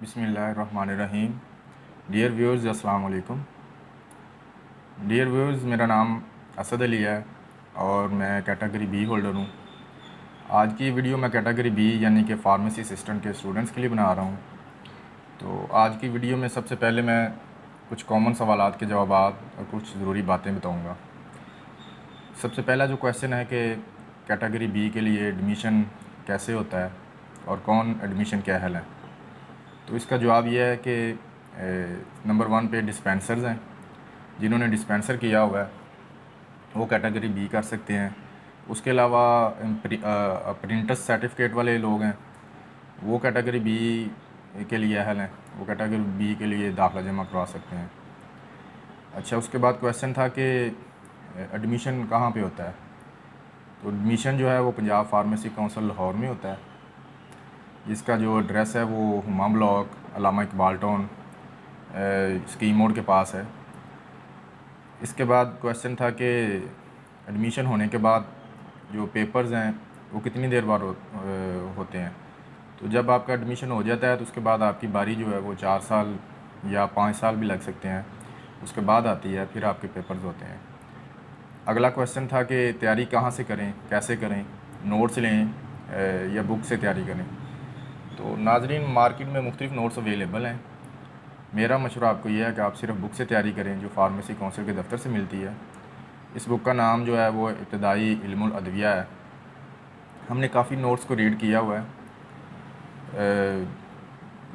बिस्मिल्लाहिर्रहमानिर्रहीम। Dear viewers, अस्सलाम वालेकुम। डियर व्यूअर्स, मेरा नाम असद अली है और मैं कैटेगरी बी होल्डर हूँ। आज की वीडियो मैं कैटेगरी बी यानी कि फार्मेसी असिस्टेंट के स्टूडेंट्स के लिए बना रहा हूँ। तो आज की वीडियो में सबसे पहले मैं कुछ कॉमन सवालात के जवाबात और कुछ ज़रूरी बातें बताऊँगा। सबसे पहला जो क्वेश्चन है कि कैटेगरी बी के लिए एडमिशन कैसे होता है और कौन एडमिशन क्या है। तो इसका जवाब यह है कि नंबर 1 पे डिस्पेंसर्स हैं। जिन्होंने डिस्पेंसर किया हुआ है वो कैटेगरी बी कर सकते हैं। उसके अलावा प्रिंटर्स सर्टिफिकेट वाले लोग हैं, वो कैटेगरी बी के लिए अहल हैं, वो कैटेगरी बी के लिए दाखिला जमा करवा सकते हैं। अच्छा, उसके बाद क्वेश्चन था कि एडमिशन कहाँ पे होता है। तो एडमिशन जो है वो पंजाब फार्मेसी काउंसिल लाहौर में होता है, जिसका जो एड्रेस है वो हुमा ब्लॉक अल्लामा इकबाल टाउन स्कीम मोड़ के पास है। इसके बाद क्वेश्चन था कि एडमिशन होने के बाद जो पेपर्स हैं वो कितनी देर बाद होते हैं। तो जब आपका एडमिशन हो जाता है तो उसके बाद आपकी बारी जो है वो 4 साल या 5 साल भी लग सकते हैं, उसके बाद आती है, फिर आपके पेपर्स होते हैं। अगला क्वेश्चन था कि तैयारी कहाँ से करें, कैसे करें, नोट्स लें या बुक से तैयारी करें। तो नाजरीन, मार्केट में मुख्तलिफ़ नोट्स अवेलेबल हैं। मेरा मशवरा आपको यह है कि आप सिर्फ बुक से तैयारी करें जो फार्मेसी काउंसिल के दफ्तर से मिलती है। इस बुक का नाम जो है वो इब्तदाई इल्मुल अदविया है। हमने काफ़ी नोट्स को रीड किया हुआ है,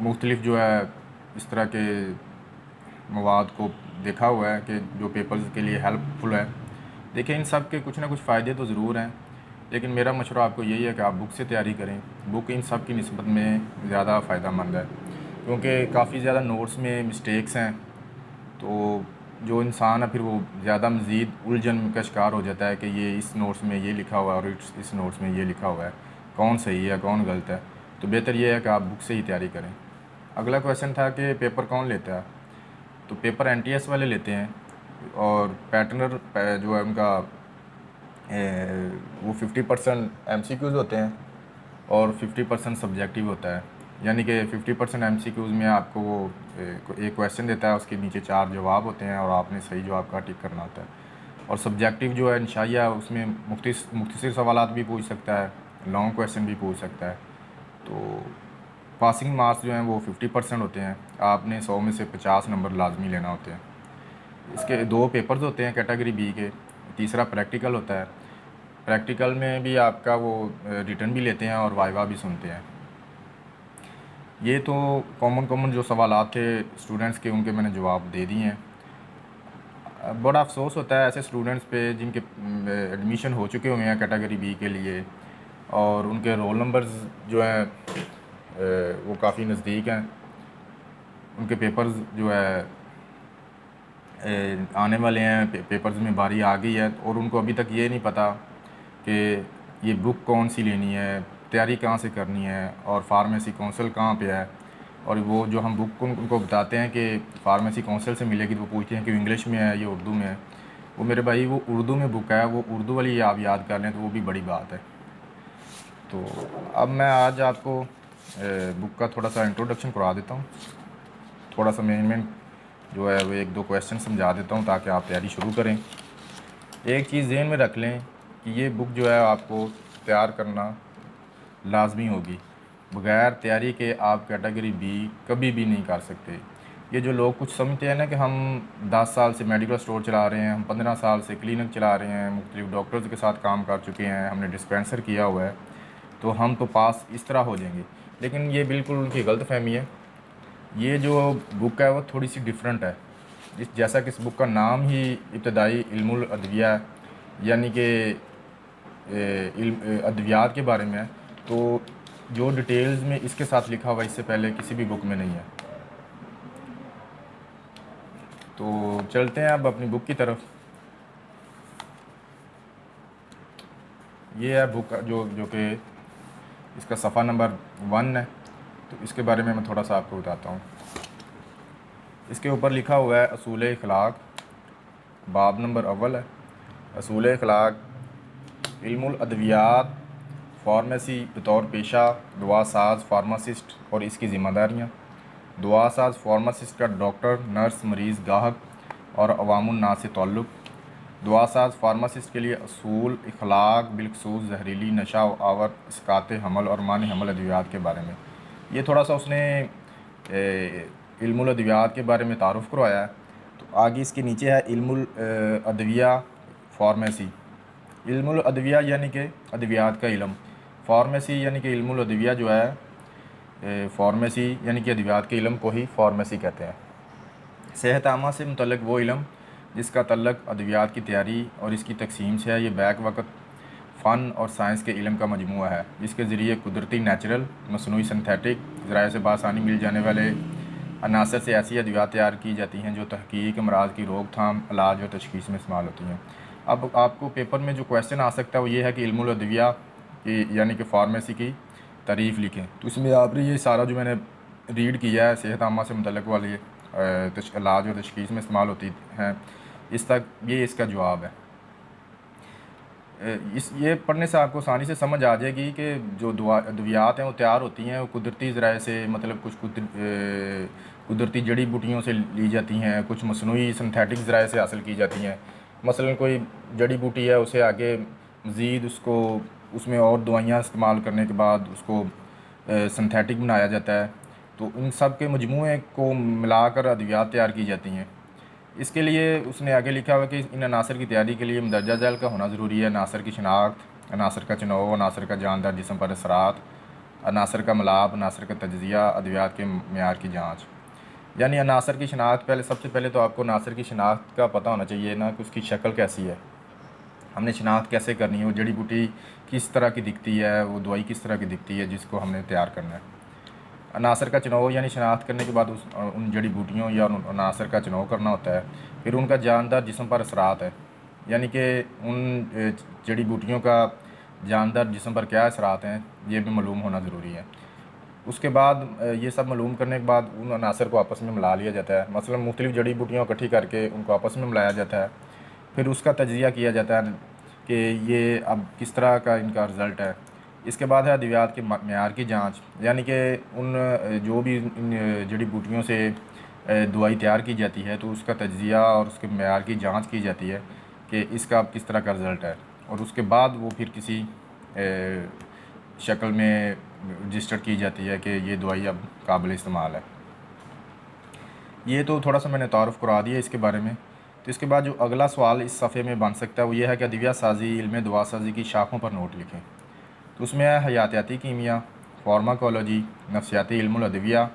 मुख्तलिफ़ जो है इस तरह के मवाद को देखा हुआ है कि जो पेपर्स के लिए हेल्पफुल है। देखिए, इन सब के कुछ ना कुछ फ़ायदे तो ज़रूर हैं, लेकिन मेरा मशवरा आपको यही है कि आप बुक से तैयारी करें। बुक इन सब की निस्बत में ज़्यादा फ़ायदेमंद है, क्योंकि काफ़ी ज़्यादा नोट्स में मिस्टेक्स हैं। तो जो इंसान है फिर वो ज़्यादा मज़ीद उलझन का शिकार हो जाता है कि ये इस नोट्स में ये लिखा हुआ है और इस नोट्स में ये लिखा हुआ है, कौन सही है कौन गलत है। तो बेहतर ये है कि आप बुक से ही तैयारी करें। अगला क्वेश्चन था कि पेपर कौन लेता है। तो पेपर एनटीएस वाले लेते हैं और पैटर्नर जो है उनका वो 50% एमसीक्यूज़ होते हैं और 50% सब्जेक्टिव होता है। यानी कि 50% एमसीक्यूज़ में आपको वो एक क्वेश्चन देता है, उसके नीचे 4 जवाब होते हैं और आपने सही जवाब का टिक करना होता है। और सब्जेक्टिव जो है इंशाइया उसमें मुख्तसर सवालात भी पूछ सकता है, लॉन्ग क्वेश्चन भी पूछ सकता है। तो पासिंग मार्क्स जो हैं वो 50% होते हैं। आपने 100 में से 50 नंबर लाजमी लेना होते हैं। इसके 2 पेपर्स होते हैं कैटेगरी बी के। तीसरा प्रैक्टिकल होता है। प्रैक्टिकल में भी आपका वो रिटन भी लेते हैं और वाइवा भी सुनते हैं। ये तो कॉमन जो सवालात थे स्टूडेंट्स के, उनके मैंने जवाब दे दिए हैं। बड़ा अफसोस होता है ऐसे स्टूडेंट्स पे जिनके एडमिशन हो चुके हुए हैं कैटेगरी बी के लिए और उनके रोल नंबर्स जो हैं वो काफ़ी नज़दीक हैं। उनके पेपर्स जो है आने वाले हैं, पेपर्स में बारी आ गई है और उनको अभी तक ये नहीं पता कि ये बुक कौन सी लेनी है, तैयारी कहाँ से करनी है और फार्मेसी काउंसिल कहाँ पे है। और वो जो हम बुक उनको बताते हैं कि फार्मेसी काउंसिल से मिलेगी, तो वो पूछते हैं कि इंग्लिश में है या उर्दू में है। वो मेरे भाई, वो उर्दू में बुक है, वो उर्दू वाली आप याद कर लें तो वो भी बड़ी बात है। तो अब मैं आज आपको बुक का थोड़ा सा इंट्रोडक्शन करवा देता हूँ, थोड़ा सा मैनेजमेंट जो है वो 1-2 क्वेश्चन समझा देता हूँ ताकि आप तैयारी शुरू करें। एक चीज़ ज़हन में रख लें कि ये बुक जो है आपको तैयार करना लाजमी होगी। बग़ैर तैयारी के आप कैटेगरी बी कभी भी नहीं कर सकते। ये जो लोग कुछ समझते हैं ना कि हम 10 साल से मेडिकल स्टोर चला रहे हैं, हम 15 साल से क्लिनिक चला रहे हैं, मुख्तलिफ़ डॉक्टर्स के साथ काम कर चुके हैं, हमने डिस्पेंसर किया हुआ है, तो हम तो पास इस तरह हो जाएंगे। लेकिन ये बिल्कुल उनकी गलतफ़हमी है। ये जो बुक है वो थोड़ी सी डिफरेंट है। जैसा कि इस बुक का नाम ही इब्तदाई इल्मुल अदविया है, यानी कि अद्वियात के बारे में है। तो जो डिटेल्स में इसके साथ लिखा हुआ इससे पहले किसी भी बुक में नहीं है। तो चलते हैं अब अपनी बुक की तरफ। ये है बुक जो कि इसका सफ़ा नंबर 1 है। तो इसके बारे में मैं थोड़ा सा आपको बताता हूँ। इसके ऊपर लिखा हुआ है असूल इखलाक, बाब नंबर अव्वल है। असूल इखलाक, इल्मुल अद्वियात, फार्मेसी बतौर पेशा, दवा साज फार्मासिस्ट और इसकी ज़िम्मेदारियाँ। दुआ साज फार्मासिस्ट का डॉक्टर, नर्स, मरीज़, गाहक और अवामुन्नास से ताल्लुक़। दुआ साज फार्मासिस्ट के लिए असूल, इखलाक, बिलखसूस जहरीली, नशा आवर, इसकात हमल और मानी हमल अद्वियात के बारे में। ये थोड़ा सा उसने इल्मुल अद्वियात के बारे में तारुफ़ करवाया है। तो आगे इसके नीचे है इल्मुल अद्विया फार्मेसी। इल्मुल अद्विया यानी कि अद्वियात का इल्म, फार्मेसी यानी कि इल्मुल अद्विया जो है फार्मेसी यानी कि अद्वियात के इल्म को ही फार्मेसी कहते हैं। सेहत आमा से मुतल्लिक़ वो इल्म जिसका तल्लुक़ अद्वियात की तैयारी और इसकी तकसीम से है। ये बैक वक़्त फ़न और साइंस के इल्म का मजमूआ है जिसके ज़रिए कुदरती, नेचुरल, मसनूई, सिंथेटिक ज़राए से बासानी मिल जाने वाले अनासर से ऐसी अद्वियात तैयार की जाती हैं जो तहकीक, अमराज की रोकथाम, इलाज और तशख़ीस में इस्तेमाल होती हैं। अब आपको पेपर में जो क्वेश्चन आ सकता है वो ये है कि इल्मुल अद्विया की यानी कि फार्मेसी की तारीफ़ लिखें। तो इसमें आपने ये सारा जो मैंने रीड किया है सेहत आमा से मुतल्लिक़ वाली इलाज और तशख़ीस में इस्तेमाल होती हैं, इस तक ये इसका जवाब है। ये पढ़ने से आपको आसानी से समझ आ जाएगी कि जो अद्वियात हैं वो तैयार होती हैं वो कुदरती ज़राए से, मतलब कुछ कुदरती जड़ी बूटियों से ली जाती हैं, कुछ मसनूई सिंथेटिक ज़राए से हासिल की जाती हैं। मसलन कोई जड़ी बूटी है, उसे आगे मज़ीद उसमें और दवाइयाँ इस्तेमाल करने के बाद उसको सिंथेटिक बनाया जाता है। तो उन सब के मजमूए को मिलाकर अद्वियात तैयार की जाती हैं। इसके लिए उसने आगे लिखा हुआ कि इन अनासर की तैयारी के लिए मंदरजा झैल का होना ज़रूरी है। अनासर की शनाख्त, अनासर का चुनाव, अनासर का जानदार जिस्म पर असरात, अनासर का मलाप, अनासर का तज्ज़िया, अद्वियात के मेयार की जाँच। यानी अनासर की शनाख्त, सबसे पहले तो आपको अनासर की शनाख्त का पता होना चाहिए ना कि उसकी शक्ल कैसी है। हमने शनाख्त कैसे करनी है, वो जड़ी बूटी किस तरह की दिखती है, वो दवाई किस तरह की दिखती है जिसको हमने तैयार करना है। अनासर का चुनाव यानी शनाख्त करने के बाद उन जड़ी बूटियों या अनासर का चुनाव करना होता है। फिर उनका जानदार जिस्म पर असरात है, यानी कि उन जड़ी बूटियों का जानदार जिस्म पर क्या असरात हैं ये भी मालूम होना ज़रूरी है। उसके बाद ये सब मालूम करने के बाद उन अनासर को आपस में मिला लिया जाता है। मसलन मुख्तलिफ़ जड़ी बूटियों इकट्ठी करके उनको आपस में मिलाया जाता है। फिर उसका तज्ज़िया किया जाता है कि ये अब किस तरह का इनका रिज़ल्ट है। इसके बाद है अद्वियात के मेयार की जांच, यानी कि उन जो भी इन जड़ी बूटियों से दवाई तैयार की जाती है तो उसका तज्ज़िया और उसके मेयार की जांच की जाती है कि इसका अब किस तरह का रिज़ल्ट है। और उसके बाद वो फिर किसी शक्ल में रजिस्टर की जाती है कि ये दवाई अब काबिल इस्तेमाल है। ये तो थोड़ा सा मैंने तारुफ़ करा दिया इसके बारे में। तो इसके बाद जो अगला सवाल इस सफ़े में बन सकता है वो ये है कि अद्विया साजी, इल्म दवा साजी की शाखों पर नोट लिखें। तो उसमें है हयातियाती कीमिया, फार्माकोलॉजी, नफ्सियाती इल्मुल अद्विया,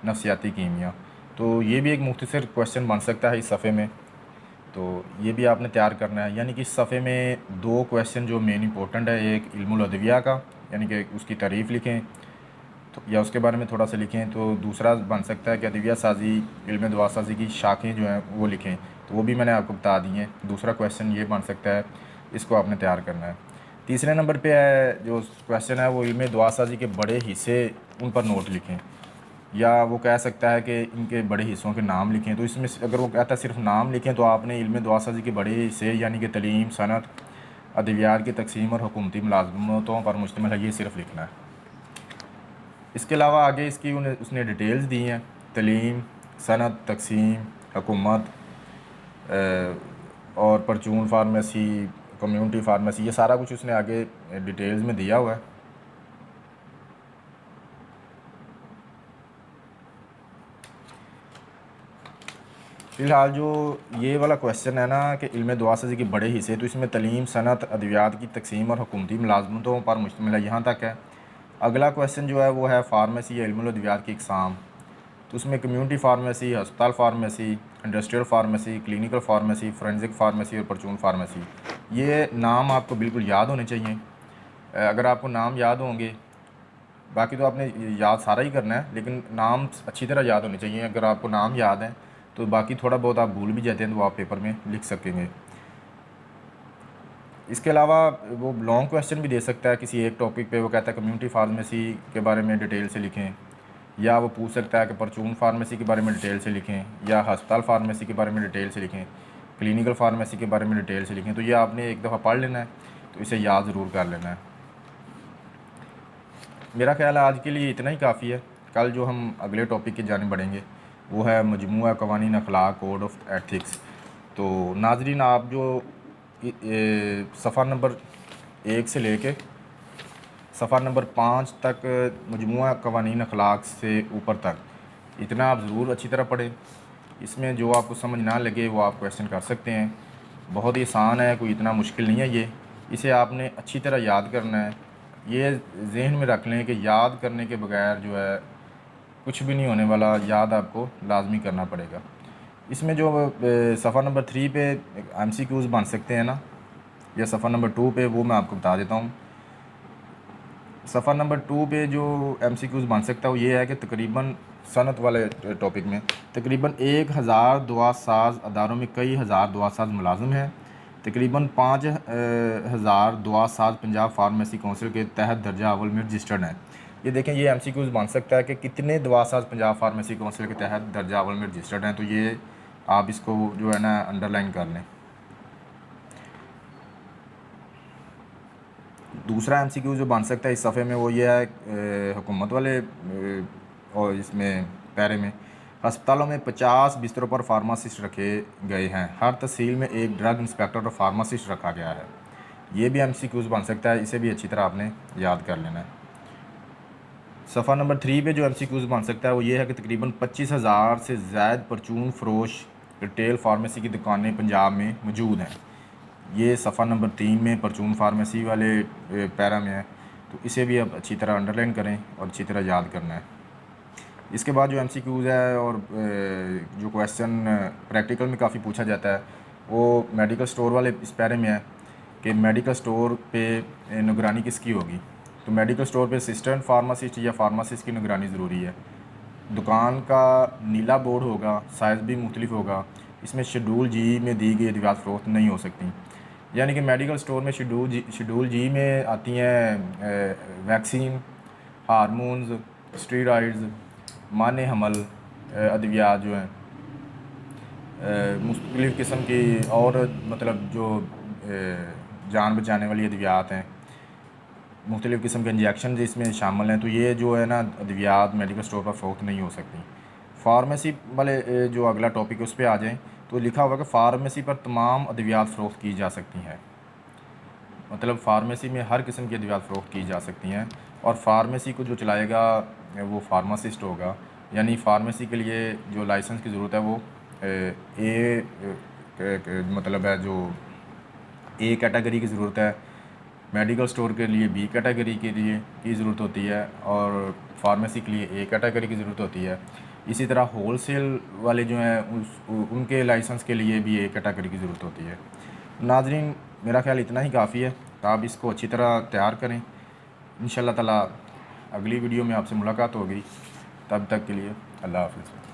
नफ्सियाती कीमिया। तो ये भी एक मुख्तसर क्वेश्चन बन सकता है इस सफ़े में, तो ये भी आपने तैयार करना है। यानी कि इस सफ़े में दो क्वेश्चन जो मेन इंपॉर्टेंट है, एक इल्मुल अद्विया का यानी कि उसकी तारीफ़ लिखें तो या उसके बारे में थोड़ा सा लिखें, तो दूसरा बन सकता है कि अद्विया साजी, इल्म दवा साजी की शाखें जो हैं वो लिखें, तो वो भी मैंने आपको बता दी हैं। दूसरा क्वेश्चन ये बन सकता है, इसको आपने तैयार करना है। तीसरे नंबर पे है जो क्वेश्चन है वो इल्म दवा साजी के बड़े हिस्से, उन पर नोट लिखें, या वो कह सकता है कि इनके बड़े हिस्सों के नाम लिखें। तो इसमें अगर वो कहता है सिर्फ नाम लिखें तो आपने इल्म दवा साजी के बड़े हिस्से यानी कि तलीम, सनत, अद्वियात की तकसीम और हुकूमती मुलाजमतों पर मुश्तमिल है, ये सिर्फ लिखना है। इसके अलावा आगे इसकी उसने डिटेल्स दी हैं, तलीम, सनत, तकसीम, हुकूमत और परचून फार्मेसी, कम्युनिटी फार्मेसी, ये सारा कुछ उसने आगे डिटेल्स में दिया हुआ है। फ़िलहाल जो ये वाला क्वेश्चन है ना कि इल्म दवा साजी के बड़े हिस्से, तो इसमें तलीम, सनत, अद्वियात की तकसीम और हुकूमती मुलाजमतों पर मुश्तमिल है, यहाँ तक है। अगला क्वेश्चन जो है वो है फार्मेसी या इल्मुल अद्वियात की इकसाम। तो उसमें कम्युनिटी फार्मेसी, हस्पताल pharmacy, industrial pharmacy, clinical pharmacy, forensic pharmacy और परचून फार्मेसी, ये नाम आपको बिल्कुल याद होने चाहिए। अगर आपको नाम याद होंगे, बाकी तो आपने याद सारा ही करना है, लेकिन नाम अच्छी तरह याद होने चाहिए। अगर आपको नाम याद है तो बाकी थोड़ा बहुत आप भूल भी जाते हैं तो वो आप पेपर में लिख सकेंगे। इसके अलावा वो लॉन्ग क्वेश्चन भी दे सकता है किसी एक टॉपिक पे। वो कहता है कम्युनिटी फार्मेसी के बारे में डिटेल से लिखें, या वो पूछ सकता है कि परचून फार्मेसी के बारे में डिटेल से लिखें, या हस्पताल फार्मेसी के बारे में डिटेल से लिखें, क्लिनिकल फार्मेसी के बारे में डिटेल से लिखें। तो ये आपने एक दफ़ा पढ़ लेना है, तो इसे याद ज़रूर कर लेना है। मेरा ख्याल है आज के लिए इतना ही काफ़ी है। कल जो हम अगले टॉपिक की जानिब बढ़ेंगे वो है मजमूआ क़वानीन अखलाक कोड ऑफ एथिक्स। तो नाज़रीन, आप जो सफ़ा नंबर 1 से लेके सफ़ा नंबर 5 तक मजमूआ क़वानीन अखलाक से ऊपर तक इतना आप ज़रूर अच्छी तरह पढ़ें। इसमें जो आपको समझ ना लगे वो आप क्वेश्चन कर सकते हैं। बहुत ही आसान है, कोई इतना मुश्किल नहीं है ये। इसे आपने अच्छी तरह याद करना है। ये जहन में रख लें कि याद करने के बगैर जो है कुछ भी नहीं होने वाला, याद आपको लाजमी करना पड़ेगा। इसमें जो सफ़ा नंबर 3 पे MCQs बन सकते हैं ना, या सफ़ा नंबर 2 पे, वो मैं आपको बता देता हूँ। सफ़ा नंबर 2 पे जो MCQs बन सकता है वो ये है कि तकरीबन सनत वाले टॉपिक में तकरीबन 1000 दुआ साज अदारों में कई हज़ार दुआ साज मुलाजिम हैं। तकरीबन 5000 दुआ साज पंजाब फार्मेसी काउंसिल के तहत दर्जा अव्वल में रजिस्टर्ड हैं। ये देखें, ये MCQs बन सकता है कि कितने दुआ साज पंजाब फार्मेसी काउंसिल के तहत दर्जा अव्वल में रजिस्टर्ड हैं। तो ये आप इसको जो है ना अंडरलाइन कर लें। दूसरा MCQ जो बन सकता है इस सफ़े में वो ये है हुकूमत वाले और इसमें पैरे में अस्पतालों में 50 बिस्तरों पर फार्मासिस्ट रखे गए हैं। हर तहसील में एक ड्रग इंस्पेक्टर और फार्मासिस्ट रखा गया है। ये भी MCQs बन सकता है, इसे भी अच्छी तरह आपने याद कर लेना है। सफ़ा नंबर 3 पे जो MCQs बन सकता है वो ये है कि तकरीबन 25,000 से ज़ायद परचून फ़रोश रिटेल फार्मेसी की दुकानें पंजाब में मौजूद हैं। ये सफ़ा नंबर 3 में परचून फार्मेसी वाले पैरा में है। तो इसे भी अब अच्छी तरह अंडरलाइन करें और अच्छी तरह याद करना है। इसके बाद जो MCQs है और जो क्वेश्चन प्रैक्टिकल में काफ़ी पूछा जाता है वो मेडिकल स्टोर वाले इस पैरे में है कि मेडिकल स्टोर पे निगरानी किसकी होगी। तो मेडिकल स्टोर पे असिस्टेंट फार्मासिस्ट या फार्मासिस्ट की निगरानी ज़रूरी है। दुकान का नीला बोर्ड होगा, साइज़ भी मुख्तलिफ होगा। इसमें शेड्यूल जी में दी गई अद्वियात फ़रोख्त नहीं हो सकती। यानी कि मेडिकल स्टोर में शेड्यूल जी में आती हैं वैक्सीन, हार्मोन्स, स्टेरॉइड्स, माने हमल अद्वियात जो हैं, मुख्तलिफ़ किस्म की और मतलब जो जान बचाने वाली अद्वियात हैं, मुख्तलिफ़ किस्म के इंजेक्शन इसमें शामिल हैं। तो ये जो है ना अद्वियात मेडिकल स्टोर पर फ़रोख्त नहीं हो सकती। फार्मेसी वाले जो अगला टॉपिक है उस पर आ जाएँ तो लिखा हुआ कि फ़ार्मेसी पर तमाम अद्वियात फ़रोख्त की जा सकती हैं। मतलब फ़ार्मेसी में हर किस्म की अद्वियात फ़रोख्त की जा सकती हैं और फार्मेसी को जो चलाएगा वो फार्मासिस्ट होगा। यानी फ़ार्मेसी के लिए जो लाइसेंस की ज़रूरत है वो मतलब है जो A कैटेगरी की ज़रूरत है। मेडिकल स्टोर के लिए B कैटेगरी के लिए की ज़रूरत होती है और फार्मेसी के लिए A कैटेगरी की ज़रूरत होती है। इसी तरह होलसेल वाले जो हैं उनके लाइसेंस के लिए भी A कैटेगरी की ज़रूरत होती है। नाज़रीन, मेरा ख़्याल इतना ही काफ़ी है। तो आप इसको अच्छी तरह तैयार करें। इंशाअल्लाह ताला अगली वीडियो में आपसे मुलाकात होगी। तब तक के लिए अल्लाह हाफ़िज़।